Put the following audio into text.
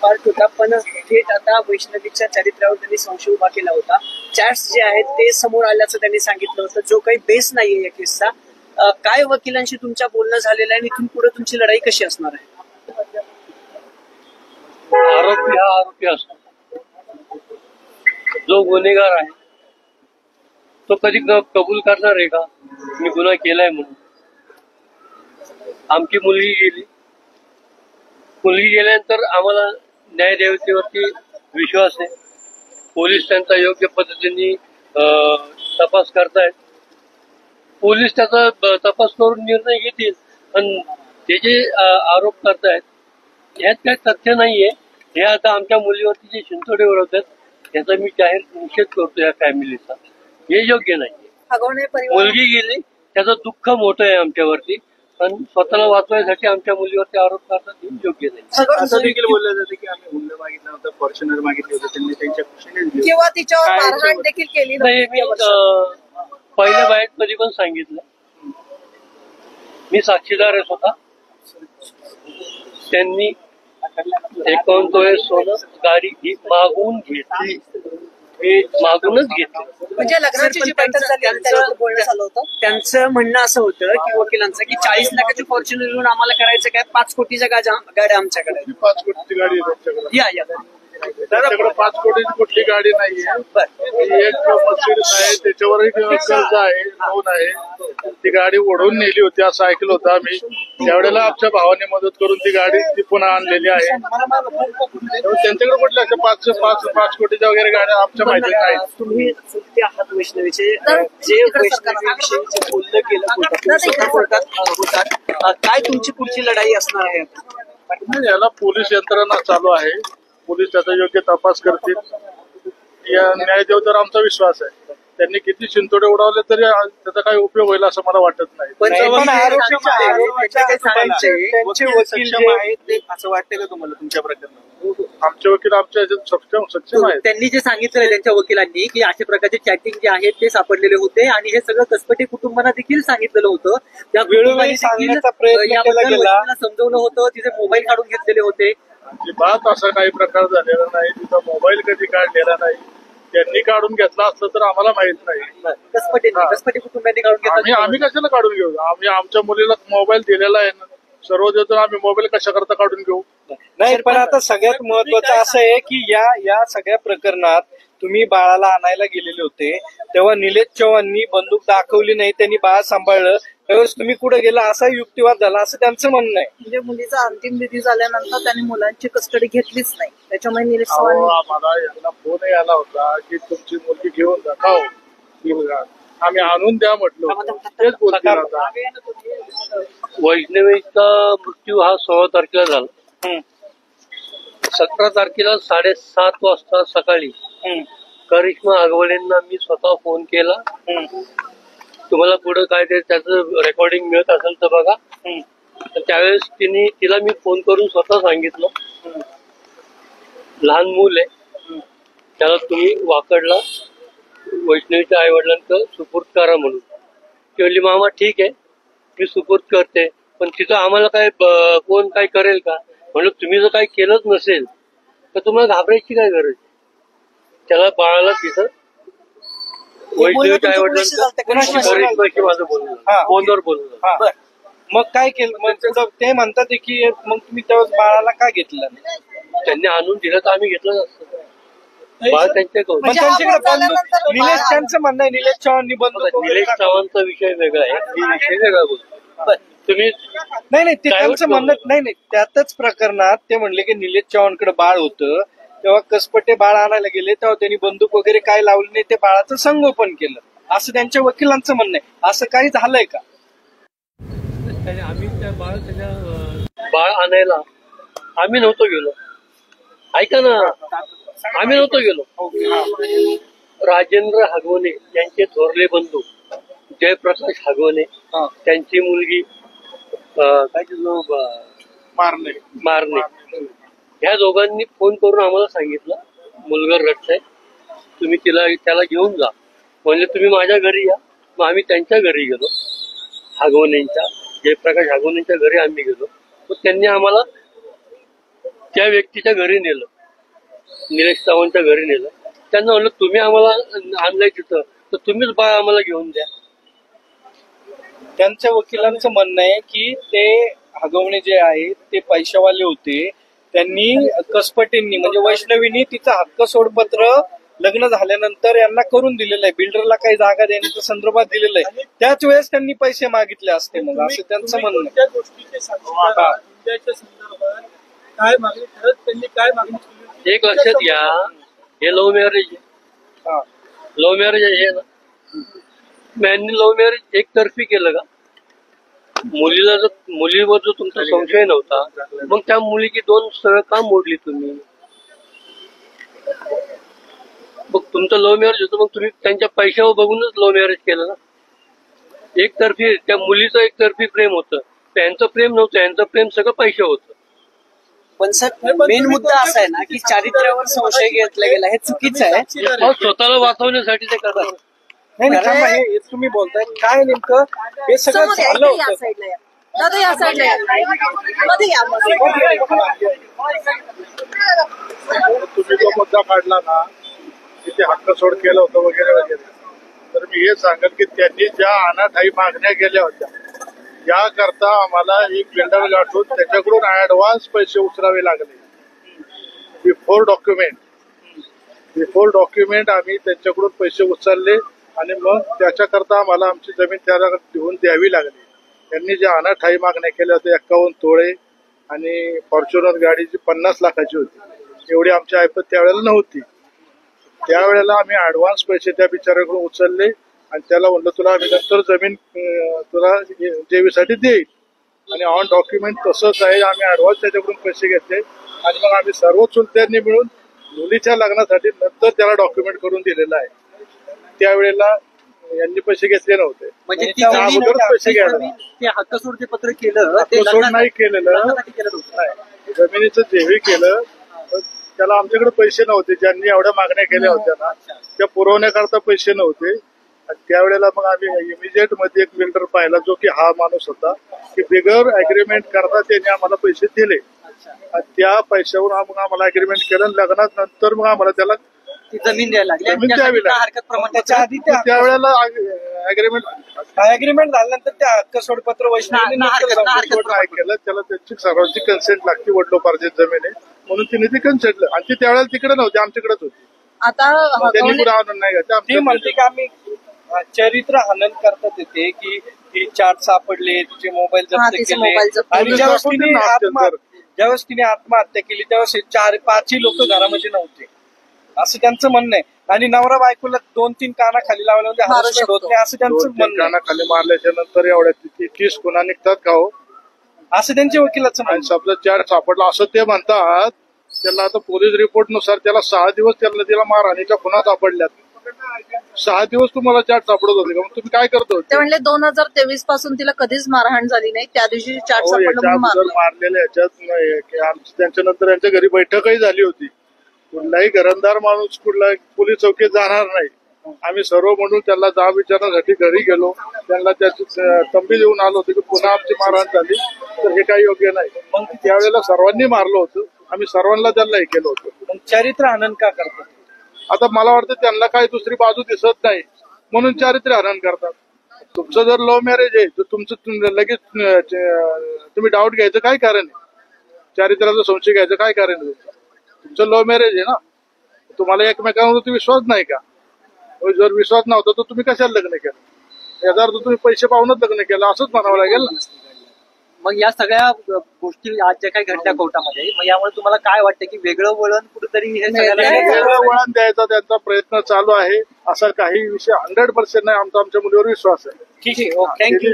Part होता, पण थेट आता वैष्णवीच्या चरित्रावर त्यांनी संशय उभा केला होता. चॅट्स जे आहेत ते समोर आल्याचं त्यांनी सांगितलं होतं, जो काही बेस नाहीये या केसचा. काय वकिलांशी तुमच्या बोलणं झालेलं आहे आणि इथून पुढे तुमची लढाई कशी असणार आहे? आरोपी हा आरोपी असतो, जो गुन्हेगार आहे तो कधी कबूल करणार आहे का मी गुन्हा केलाय म्हणून? आमची मुलगी गेल्यानंतर आम्हाला न्यायदेवतेवरती विश्वास आहे. पोलीस त्यांचा योग्य पद्धतीने तपास करतायत. पोलीस त्याचा तपास करून निर्णय घेतील. पण ते जे आरोप करतायत ह्यात काही तथ्य नाहीये. हे आता आमच्या मुलीवरती जे शिंतोडे उडवतात याचा मी जाहीर निषेध करतो या फॅमिलीचा. हे योग्य नाही. मुलगी गेली त्याचं दुःख मोठं आहे आमच्यावरती, पण स्वतःला वाचवायसाठी आमच्या मुलीवरती आरोप करतात हे योग्य नाही. असं देखील बोललं जातं की आम्ही हुंडा मागितला होता, फॉर्च्युनर मागितले होते, त्यांनी त्यांच्या खुशीने किंवा तिच्यावर मारहाण देखील केली नाही. मी पहिल्या बाहेर कधी पण सांगितलं, मी साक्षीदार आहे स्वतः. त्यांनी 51 तोळे सोनं गाडी मागून घेतली, मागूनच घेतली. म्हणजे लग्नाची जी बैठक झाली त्याच्यावर बोलणं झालं होतं. त्यांचं म्हणणं असं होतं की वकिलांचं की 40 लाखाची फॉर्च्युनर घेऊन आम्हाला करायचं काय, 5 कोटीच्या गाड्या आमच्याकडे. 5 कोटीची गाडी आहे त्यांच्याकडे. या त्यांच्याकडे 5 कोटीची कुठली गाडी नाहीये. एक मर्सिडीज आहे, त्याच्यावरही कर्ज आहे, लोन आहे. ती गाडी ओढून नेली होती असं ऐकलं होतं आम्ही. त्यावेळेला आमच्या भावाने मदत करून ती गाडी ती पुन्हा आणलेली आहे. त्यांच्याकडे कुठल्या 5 कोटीच्या वगैरे गाड्या आमच्या माहिती नाही. तुम्ही सुट्टी आहात वैष्णवीचे, जे वैष्णवीविषयी जे बोललं गेलं होतात, काय तुमची पुढची लढाई असणार आहे? याला पोलीस यंत्रणा चालू आहे. पोलीस त्याचा योग्य तपास करतील. या न्यायदेवतेवर आमचा विश्वास आहे. त्यांनी किती शिंतोडे उडवले तरी त्याचा काही उपयोग होईल असं मला वाटत नाही. त्यांचे वकील जे आहेत ते असं वाटतं का तुम्हाला तुमच्या प्रकरणात? आमचे वकील आमच्या ह्याच्यात सक्षम आहेत. त्यांनी जे सांगितलं त्यांच्या वकिलांनी की अशा प्रकारचे चॅटिंग जे आहेत ते सापडलेले होते आणि हे सगळं कसपटे कुटुंबांना देखील सांगितलेलं होतं. त्या वेळोवेळी सांगण्याचा प्रयत्न केला गेला, समजवलं होतं, तिथे मोबाईल काढून घेतलेले होते. अजिबात असा काही प्रकार झालेला नाही. तिचा मोबाईल कधी काढलेला नाही. त्यांनी काढून घेतला असतं तर आम्हाला माहित नाही. कसपटे कुटुंबांनी काढून घेतला. आम्ही कशाला काढून घेऊ? आम्ही आमच्या मुलीला मोबाईल दिलेला आहे ना. सर्व देतो, आम्ही मोबाईल कशा करता काढून घेऊ? नाही, पण आता सगळ्यात महत्वाचं असं आहे की या सगळ्या प्रकरणात तुम्ही बाळाला आणायला गेलेले होते तेव्हा निलेश चव्हाणनी बंदूक दाखवली नाही, त्यांनी बाळ सांभाळलं, त्यावेळेस तुम्ही कुठे गेला असा युक्तिवाद झाला असं त्यांचं म्हणणं आहे. म्हणजे मुलीचा अंतिम विधी झाल्यानंतर त्यांनी मुलांची कस्टडी घेतलीच नाही, त्याच्यामुळे निलेश चव्हाण आम्हाला यांना फोनही आला होता की तुमची मुलगी घेऊन जा, आम्ही आणून द्या म्हटलं. तेच बोलतील आता. वैष्णवीचा मृत्यू हा 16 तारखेला झाला. 17 तारखेला 7:30 वाजता सकाळी करिश्मा आगवलेंना मी स्वतः फोन केला. तुम्हाला पुढे काय ते त्याचं रेकॉर्डिंग मिळत असेल तर बघा. तर त्यावेळेस तिला मी फोन करून स्वतः सांगितलं, लहान मूल आहे, त्याला तुम्ही वाकडला वैष्णवीच्या आई वडिलांचं सुपूर्द करा म्हणून. ती म्हणली मामा ठीक आहे मी सुपूर्द करते, पण तिथं आम्हाला काय कोण काय करेल का? म्हणलं तुम्ही जर काही केलंच नसेल तर तुम्हाला घाबरायची काय गरज? त्याला बाळाला तिथं वैष्णवीच्या आई वडिलांचं माझं बोलणं फोनवर बोलणं. मग काय केलं? मग ते म्हणतात की मग तुम्ही त्यावेळेस बाळाला का घेतलं? त्यांनी आणून दिलं तर आम्ही घेतलं असतं. बाळ त्यांच्याकडून. निलेश त्यांचं म्हणणं आहे निलेश चव्हाणनी बंदूक. निलेश चव्हाणचा विषय वेगळा आहे, ही विषय वेगळा बोलतो. तुम्ही नाही ते त्यांचं म्हणणं नाही. त्यातच प्रकरणात ते म्हणले की निलेश चव्हाणकडे बाळ होतं तेव्हा कसपटे बाळ आणायला गेले तेव्हा त्यांनी बंदूक वगैरे काय लावली नाही, ते बाळाचं संगोपन केलं असं त्यांच्या वकिलांचं म्हणणं आहे. असं काही झालंय का? आम्ही त्या बाळ आणायला आम्ही नव्हतो गेलो. ऐका ना, आम्ही नव्हतो गेलो. राजेंद्र हगवणे यांचे थोरले बंधू जयप्रकाश हगवणे, त्यांची मुलगी मारणे, ह्या दोघांनी फोन करून आम्हाला सांगितलं मुलगा रडतंय, तुम्ही त्याला घेऊन जा. म्हणजे तुम्ही माझ्या घरी या. मग आम्ही त्यांच्या घरी गेलो, जयप्रकाश हगवणेंच्या घरी आम्ही गेलो. मग त्यांनी आम्हाला त्या व्यक्तीच्या घरी नेलं, निलेश चव्हाणच्या घरी नेलं. त्यांना म्हणलं तुम्ही आम्हाला आणलंय तिथं तर तुम्हीच बाळ आम्हाला घेऊन द्या. त्यांच्या वकिलांचं म्हणणं आहे की ते हगवणे जे आहे ते पैशावाले होते. त्यांनी कसपटेंनी म्हणजे वैष्णवीनी तिचं हक्क सोडपत्र लग्न झाल्यानंतर यांना करून दिलेलं आहे. बिल्डरला काही जागा देण्याच्या संदर्भात दिलेलं आहे. त्याच वेळेस त्यांनी पैसे मागितले असते मग, असं त्यांचं म्हणणं आहे. काय मागणी करत त्यांनी काय मागणी केली? एक लक्षात घ्या, हे लव्ह मॅरेज आहे. लव्ह मॅरेज आहे ना, यांनी लव्ह मॅरेज एकतर्फी केलं का? मुलीवर जो तुमचा संशय नव्हता, मग त्या मुलीची 2 स्थळं का मोडली तुम्ही? मग तुमचं लव्ह मॅरेज होतं, मग तुम्ही त्यांच्या पैशावर बघूनच लव्ह मॅरेज केलं ना. एकतर्फी, त्या मुलीचं एकतर्फी प्रेम होतं, त्यांचं प्रेम नव्हतं, यांचं प्रेम सगळं पैशावर होतं. पण सर मेन मुद्दा असा आहे ना की चारित्र्यावर संशय घेतला गेला, हे चुकीचं आहे. स्वतःला वाचवण्यासाठी ते करतात. नाही थांबा, हे तुम्ही बोलताय काय नेमकं हे सगळं झालं होतं. दादा या साईडला या. मध्ये या, मध्ये. तुम्ही जो मुद्दा काढला ना की ते हक्क सोड केलं होतं वगैरे वगैरे, तर मी हे सांगेल की त्यांनी ज्या अनाठाई मागण्या केल्या होत्या याकरता आम्हाला एक बिल्डर गाठून त्याच्याकडून ऍडव्हान्स पैसे उचलावे लागले. बिफोर डॉक्युमेंट आम्ही त्यांच्याकडून पैसे उचलले आणि मग त्याच्याकरता आम्हाला आमची जमीन त्याला देऊन द्यावी लागली. त्यांनी ज्या अनाठाई मागण्या केल्या होत्या 51 तोळे आणि फॉर्च्युनर गाडी जी 50 लाखाची होती, एवढी आमची ऐपत त्यावेळेला नव्हती. त्यावेळेला आम्ही ऍडव्हान्स पैसे त्या बिचाऱ्याकडून उचलले आणि त्याला म्हणलं तुला आम्ही नंतर जमीन तुला जेवीसाठी देईल, आणि ऑन डॉक्युमेंट तसंच आहे. आम्ही ऍडव्हान्स त्याच्याकडून पैसे घेतले आणि मग आम्ही सर्व चुलत्यांनी मिळून मुलीच्या लग्नासाठी नंतर त्याला डॉक्युमेंट करून दिलेलं आहे. त्यावेळेला यांनी पैसे घेतले नव्हते, म्हणजे अगोदरच पैसे घ्यायला. ते हक्कसोड ते पत्र केलं, ते सोड नाही केलेलं नाही, जमिनीचं जेही केलं पण त्याला आमच्याकडे पैसे नव्हते. ज्यांनी एवढ्या मागण्या केल्या होत्या ना त्या पुरवण्याकरता पैसे नव्हते. आणि त्यावेळेला मग आम्ही इमिजिएट मध्ये एक बिल्डर पाहिला जो की हा माणूस होता की बिगर अग्रीमेंट करता त्याने आम्हाला पैसे दिले आणि त्या पैशावर मग आम्हाला अग्रीमेंट केलं. लग्नात नंतर मग आम्हाला त्याला ती जमीन द्यायला लागली. जमीन द्यावी लागली. हरकत प्रमाण त्याच्या आधी त्यावेळेला अग्रीमेंट झाल्यानंतर त्या हक्क सोडपत्र वैष्णवीने काय केलं, त्याला त्यांची सर्वांची कन्सेंट लागते. वडिलोपार्जित जमीन आहे म्हणून तिने ती कन्सेंट, आणि ती त्यावेळेला तिकडे नव्हती, आमच्याकडेच होती. आता त्यांनी पुढे आणून नाही ती घ्यायचं. म्हणते की आम्ही चरित्र हनन करतात येते की ती चार्ट सापडले, तिचे मोबाईल जप्त तिचे मोबाईल केले, जप्त आणि ज्यावेळेस तिने आत्महत्या केली त्यावेळेस 4-5 लोक घरामध्ये नव्हते असं त्यांचं म्हणणं आहे. आणि नवरा बायकोला 2-3 काना खाली लावल्या म्हणजे हरासमेंट होत नाही असं त्यांचं म्हणणं आहे. खाली मारल्याच्या नंतर एवढ्या 30 गुन्हा निघतात का हो, असं त्यांच्या वकिलाचं म्हणणं आणि शब्द चार्ट सापडला असं ते म्हणतात. त्याला आता पोलीस रिपोर्ट नुसार त्याला 6 दिवस तिला मारहाणीच्या खुणा सापडल्यात. 6 दिवस तुम्हाला चार्ट सापडत होते का? मग तुम्ही काय करत होते? ते म्हणले 2023 पासून तिला कधीच मारहाण झाली नाही, त्या दिवशी चार्ट हो, सापडलं म्हणून मारलं. मारलेल्या ह्याच्यात नाही की त्यांच्यानंतर यांच्या घरी बैठकही झाली होती. कुठलाही घरंदार माणूस कुठला पोलीस चौकीत जाणार नाही. आम्ही सर्व म्हणून त्यांना जाब विचारण्यासाठी घरी गेलो, त्यांना त्याची तंबी देऊन आलो होतो की पुन्हा आमची मारहाण झाली तर हे काही योग्य नाही. मग त्यावेळेला सर्वांनी मारलं होतं, आम्ही सर्वांना त्यांना हे केलं होतं. मग चरित्र हनन का करतात? आता मला वाटतं त्यांना काही दुसरी बाजू दिसत नाही म्हणून चारित्र्य हनन करतात. तुमचं जर लव्ह मॅरेज आहे तर तुमचं लगेच तुम्ही डाऊट घ्यायचं काय कारण आहे? चारित्र्याचा संशय घ्यायचं काय कारण आहे? तुमचं लव्ह मॅरेज आहे ना, तुम्हाला एकमेकांवर विश्वास नाही का? जर विश्वास नव्हता तर तुम्ही कशाला लग्न केलं? याचा अर्थ तुम्ही पैसे पाहूनच लग्न केलं असंच म्हणावं लागेल ना. मग या सगळ्या गोष्टी आज ज्या काही घडल्या कोर्टामध्ये, मग यामुळे तुम्हाला काय वाटतं की वेगळं वळण कुठेतरी हे सगळ्याला वेगळं वळण द्यायचा त्यांचा प्रयत्न चालू आहे. असा काही विषय 100% नाही. आमच्या मुलीवर विश्वास आहे. ठीक आहे, थँक्यू.